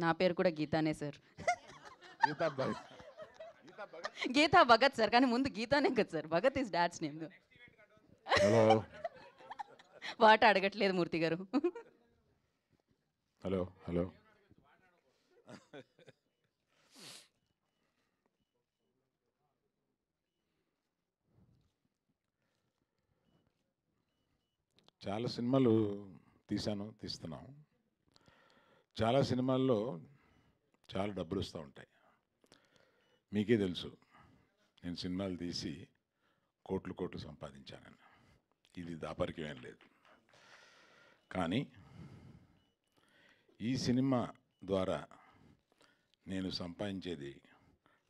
నా పేరు కూడా గీతానే సార్. గీతా భగత్. గీతా భగత్ సార్, కానీ ముందు గీతానే కదా sir, Bhagat is dad's name. Hello what అడగట్లేదు మూర్తి గారు. Hello hello. చాలా సినిమాలు తీస్తున్నాం. చాలా సినిమాల్లో చాలా డబ్బులు వస్తూ ఉంటాయి. మీకే తెలుసు, నేను సినిమాలు తీసి కోట్లు సంపాదించానని. ఇది దాపరికం ఏం లేదు. కానీ ఈ సినిమా ద్వారా నేను సంపాదించేది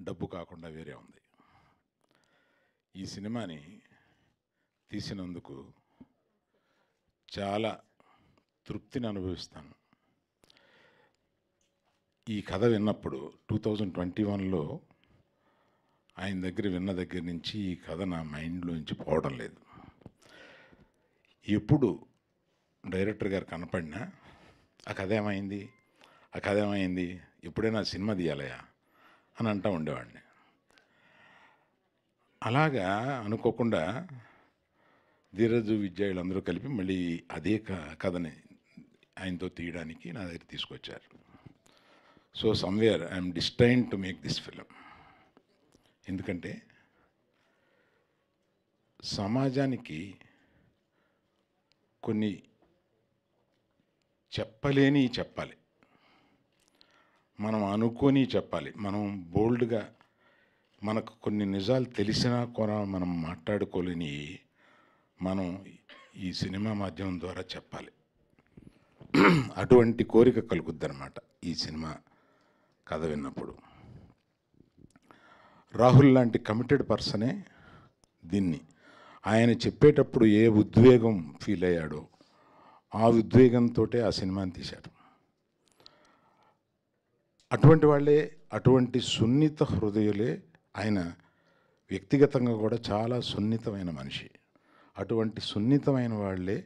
డబ్బు కాకుండా వేరే ఉంది. ఈ సినిమాని తీసినందుకు చాలా తృప్తిని అనుభవిస్తాను. ఈ కథ విన్నప్పుడు 2021లో ఆయన దగ్గర విన్న దగ్గర నుంచి ఈ కథ నా మైండ్లోంచి పోవడం లేదు. ఎప్పుడు డైరెక్టర్ గారు కనపడినా ఆ కథ ఏమైంది, ఎప్పుడైనా సినిమా తీయాలయా అని అంటూ ఉండేవాడిని. అలాగా అనుకోకుండా ధీరజు విద్యాయులందరూ కలిపి మళ్ళీ అదే కథని ఆయనతో తీయడానికి నా దగ్గర తీసుకొచ్చారు. So somewhere I'm destined to make this film. ఎందుకంటే సమాజానికి కొన్ని చెప్పాలి, మనం అనుకొని చెప్పాలి. మనం బోల్డ్గా మనకు కొన్ని నిజాలు తెలిసినా కూడా మనం మాట్లాడుకోలేని మనం ఈ సినిమా మాధ్యమం ద్వారా చెప్పాలి. అటువంటి కోరిక కలుగుద్దన్నమాట ఈ సినిమా కథ విన్నప్పుడు. రాహుల్ లాంటి కమిటెడ్ పర్సనే దీన్ని ఆయన చెప్పేటప్పుడు ఏ ఉద్వేగం ఫీల్ అయ్యాడో ఆ ఉద్వేగంతో ఆ సినిమాని తీశారు. అటువంటి వాళ్ళే, అటువంటి సున్నిత హృదయులే ఆయన. వ్యక్తిగతంగా కూడా చాలా సున్నితమైన మనిషి. అటువంటి సున్నితమైన వాళ్ళే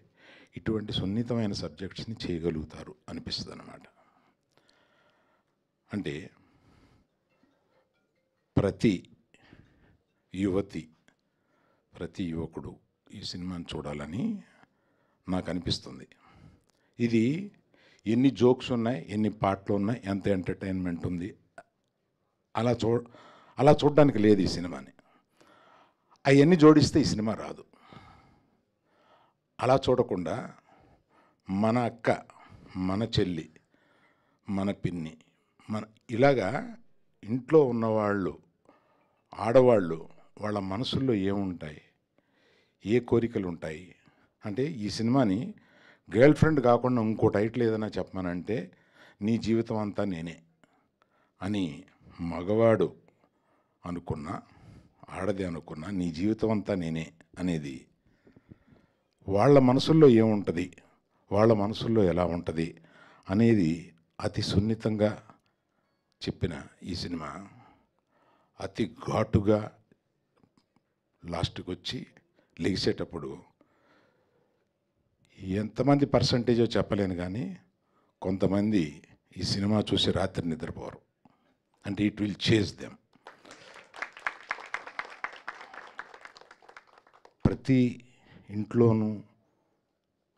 ఇటువంటి సున్నితమైన సబ్జెక్ట్స్ని చేయగలుగుతారు అనిపిస్తుంది అన్నమాట. అంటే ప్రతి యువతి, ప్రతి యువకుడు ఈ సినిమాని చూడాలని నాకు అనిపిస్తుంది. ఇది ఎన్ని జోక్స్ ఉన్నాయి, ఎన్ని పాటలు ఉన్నాయి, ఎంత ఎంటర్టైన్మెంట్ ఉంది, అలా చూడడానికి లేదు ఈ సినిమాని. అవన్నీ జోడిస్తే ఈ సినిమా రాదు. అలా చూడకుండా మన అక్క, మన చెల్లి, మన పిన్ని, ఇలాగా ఇంట్లో ఉన్నవాళ్ళు, ఆడవాళ్ళు, వాళ్ళ మనసుల్లో ఏముంటాయి, ఏ కోరికలు ఉంటాయి అంటే ఈ సినిమాని గర్ల్ ఫ్రెండ్ కాకుండా ఇంకో టైటిల్ ఏదైనా చెప్పమనంటే నీ జీవితం అంతా నేనే అని మగవాడు అనుకున్నా, ఆడది అనుకున్నా, నీ జీవితం అంతా నేనే అనేది వాళ్ళ మనసుల్లో ఏముంటుంది, వాళ్ళ మనసుల్లో ఎలా ఉంటుంది అనేది అతి సున్నితంగా చెప్పిన ఈ సినిమా అతి ఘాటుగా లాస్ట్కి వచ్చి లెగిసేటప్పుడు ఎంతమంది పర్సంటేజో చెప్పలేను, కానీ కొంతమంది ఈ సినిమా చూసి రాత్రి నిద్రపోరు. అంటే ఇట్ విల్ చేజ్ దెమ్. ప్రతి ఇంట్లోనూ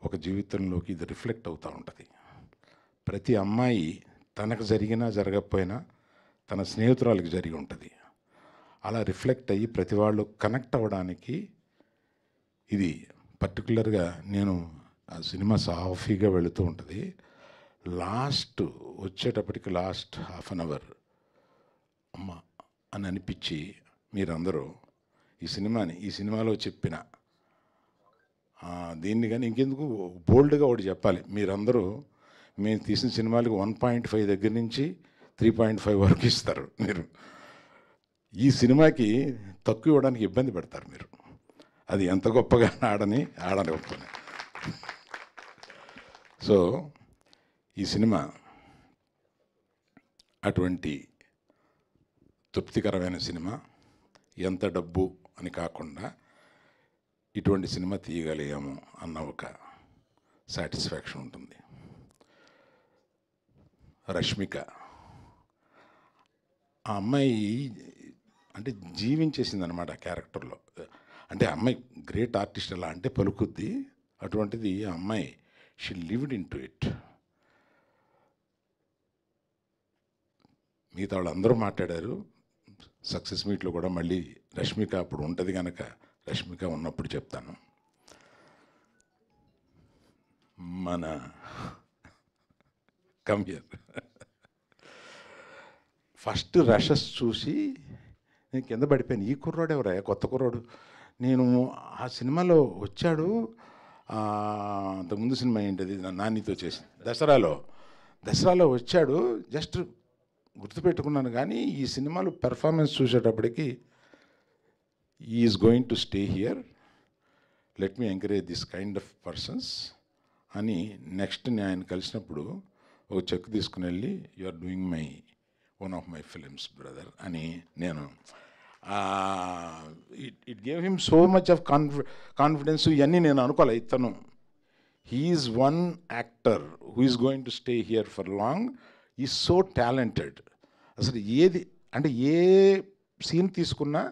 ఒక జీవితంలోకి ఇది రిఫ్లెక్ట్ అవుతూ ఉంటుంది. ప్రతి అమ్మాయి తనకు జరిగినా జరగకపోయినా తన స్నేహితురాలకి జరిగి ఉంటుంది. అలా రిఫ్లెక్ట్ అయ్యి ప్రతి వాళ్ళు కనెక్ట్ అవ్వడానికి ఇది పర్టికులర్గా నేను ఆ సినిమా సాఫీగా వెళుతూ ఉంటుంది. లాస్ట్ వచ్చేటప్పటికి లాస్ట్ హాఫ్ అన్ అవర్ అమ్మ అని అనిపించి మీరందరూ ఈ సినిమాలో చెప్పిన దీన్ని కానీ ఇంకెందుకు బోల్డ్గా ఒకటి చెప్పాలి. మీరందరూ మేము తీసిన సినిమాలకు 1.5 దగ్గర నుంచి 3.5 వరకు ఇస్తారు. మీరు ఈ సినిమాకి తక్కువ ఇవ్వడానికి ఇబ్బంది పడతారు మీరు. అది ఎంత గొప్పగా ఆడనివ్వకపోయినా. సో ఈ సినిమా అటువంటి తృప్తికరమైన సినిమా. ఎంత డబ్బు అని కాకుండా ఇటువంటి సినిమా తీయగలిగాము అన్న ఒక సాటిస్ఫాక్షన్ ఉంటుంది. రష్మిక. ఆ అమ్మాయి అంటే జీవించేసిందనమాట ఆ క్యారెక్టర్లో. అంటే ఆ అమ్మాయి గ్రేట్ ఆర్టిస్ట్ ఎలా అంటే పలుకుద్ది, అటువంటిది ఆ అమ్మాయి she lived in to it. మిగతా వాళ్ళందరూ మాట్లాడారు. సక్సెస్ మీట్లో కూడా మళ్ళీ రష్మిక అప్పుడు ఉంటుంది కనుక రష్మిక ఉన్నప్పుడు చెప్తాను. మన కమ్యర్ ఫస్ట్ రషస్ చూసి నేను కింద పడిపోయాను. ఈ కుర్రాడు ఎవరా, కొత్త కుర్రాడు. నేను ఆ సినిమాలో వచ్చాడు. అంతకుముందు సినిమా ఏంటది, నానితో చేసింది, దసరాలో వచ్చాడు. జస్ట్ గుర్తుపెట్టుకున్నాను. కానీ ఈ సినిమాలో పెర్ఫార్మెన్స్ చూసేటప్పటికి is going to stay here, let me encourage this kind of persons అని నెక్స్ట్ నేను ఆయన కలిసినప్పుడు ఒక చెక్ తీసుకుని వెళ్ళి, you are doing one of my films brother అని నేను it gave him so much of confidence. ఇవన్నీ నేను అనుకోలే. ఇతను he's one actor who is going to stay here for long, is so talented. అసలు ఏది అంటే ఏ సీన్ తీసుకున్నా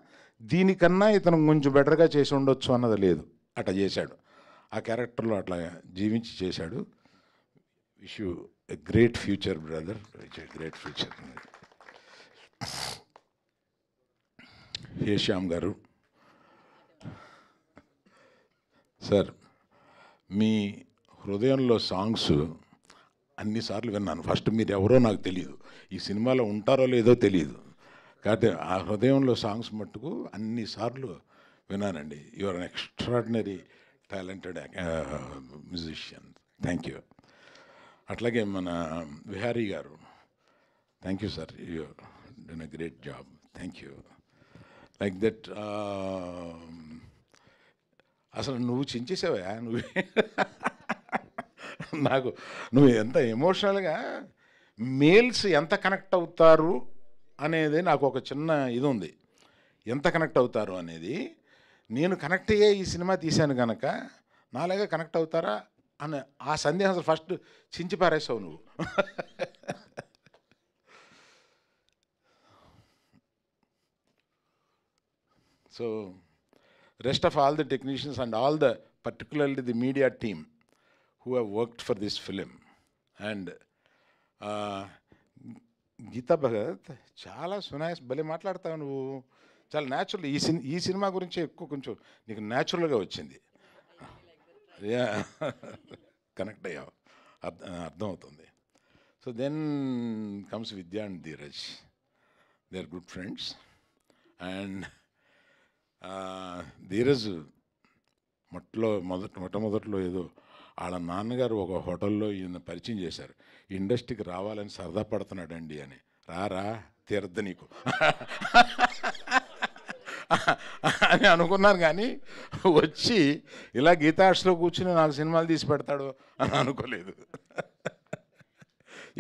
దీనికన్నా ఇతను కొంచెం బెటర్గా చేసి ఉండొచ్చు అన్నది లేదు, అట్లా చేశాడు. ఆ క్యారెక్టర్లో అట్లా జీవించి చేశాడు. Wish you a great future brother, great future. Hey Shyam garu, sir మీ హృదయంలో సాంగ్స్ అన్నిసార్లు విన్నాను. ఫస్ట్ మీరు ఎవరో నాకు తెలియదు, ఈ సినిమాలో ఉంటారో లేదో తెలియదు, కాబట్టి ఆ హృదయంలో సాంగ్స్ మట్టుకు అన్నిసార్లు విన్నానండి. You are an extraordinary talented musician. Thank you. అట్లాగే మన విహారీ గారు, thank you sir, you done a great job. Thank you. Like that అసలు నువ్వు చించేసావా నువ్వే నాకు నువ్వు ఎంత ఎమోషనల్గా మేల్స్ ఎంత కనెక్ట్ అవుతారు అనేది నాకు ఒక చిన్న ఇది ఉంది. ఎంత కనెక్ట్ అవుతారు అనేది నేను కనెక్ట్ అయ్యే ఈ సినిమా తీశాను కనుక నాలాగా కనెక్ట్ అవుతారా అని ఆ సందేహం అసలు ఫస్ట్ చించి పారేసావు నువ్వు. So rest of all the technicians and all the particularly the media team who have worked for this film and Geeta Bhagat చాలా సునాయస్ భలే మాట్లాడతావు నువ్వు, చాలా న్యాచురల్. ఈ సినిమా గురించి ఎక్కువ కొంచెం నీకు న్యాచురల్గా వచ్చింది. కనెక్ట్ అయ్యావు, అర్థమవుతుంది. So then comes Vidya and Dheeraj, they are good friends. And Dheeraj మొట్టమొదట్లో ఏదో వాళ్ళ నాన్నగారు ఒక హోటల్లో ఈయన పరిచయం చేశారు, ఇండస్ట్రీకి రావాలని సరదా పడుతున్నాడండి అని. రారా తీరద్దు నీకు అని అనుకున్నాను, కానీ వచ్చి ఇలా గీతార్ట్స్లో కూర్చుని నాకు సినిమాలు తీసి పెడతాడు అని అనుకోలేదు.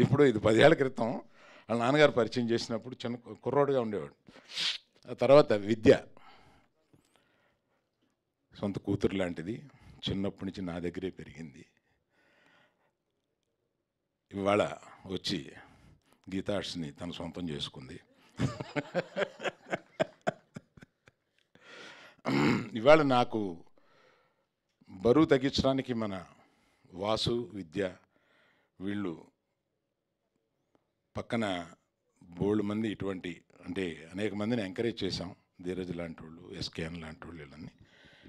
ఇప్పుడు ఇది 10 ఏళ్ల క్రితం వాళ్ళ నాన్నగారు పరిచయం చేసినప్పుడు చిన్న కుర్రోడుగా ఉండేవాడు. ఆ తర్వాత విద్య సొంత కూతురు లాంటిది, చిన్నప్పటి నుంచి నా దగ్గరే పెరిగింది. ఇవాళ వచ్చి గీతార్ట్స్ని తన సొంతం చేసుకుంది. ఇవాళ నాకు బరువు తగ్గించడానికి మన వాసు, విద్య వీళ్ళు పక్కన బోల్డ్ మంది ఇటువంటి అంటే అనేక మందిని ఎంకరేజ్ చేశాం. ధీరజ్ లాంటి వాళ్ళు, ఎస్కేఎన్ లాంటి వాళ్ళు,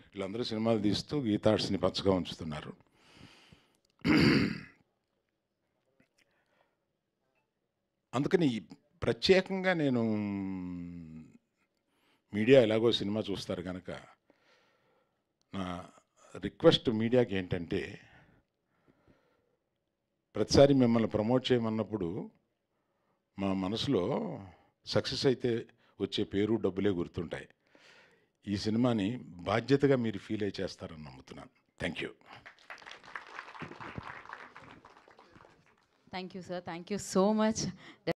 వీళ్ళందరూ సినిమాలు తీస్తూ గీతార్ట్స్ని పచ్చగా ఉంచుతున్నారు. అందుకని ప్రత్యేకంగా నేను మీడియా ఎలాగో సినిమా చూస్తారు కనుక నా రిక్వెస్ట్ మీడియాకి ఏంటంటే, ప్రతిసారి మిమ్మల్ని ప్రమోట్ చేయమన్నప్పుడు మా మనసులో సక్సెస్ అయితే వచ్చే పేరు, డబ్బులే గుర్తుంటాయి. ఈ సినిమాని బాధ్యతగా మీరు ఫీల్ అయి చేస్తారని నమ్ముతున్నాను. Thank you. Thank you sir, thank you so much.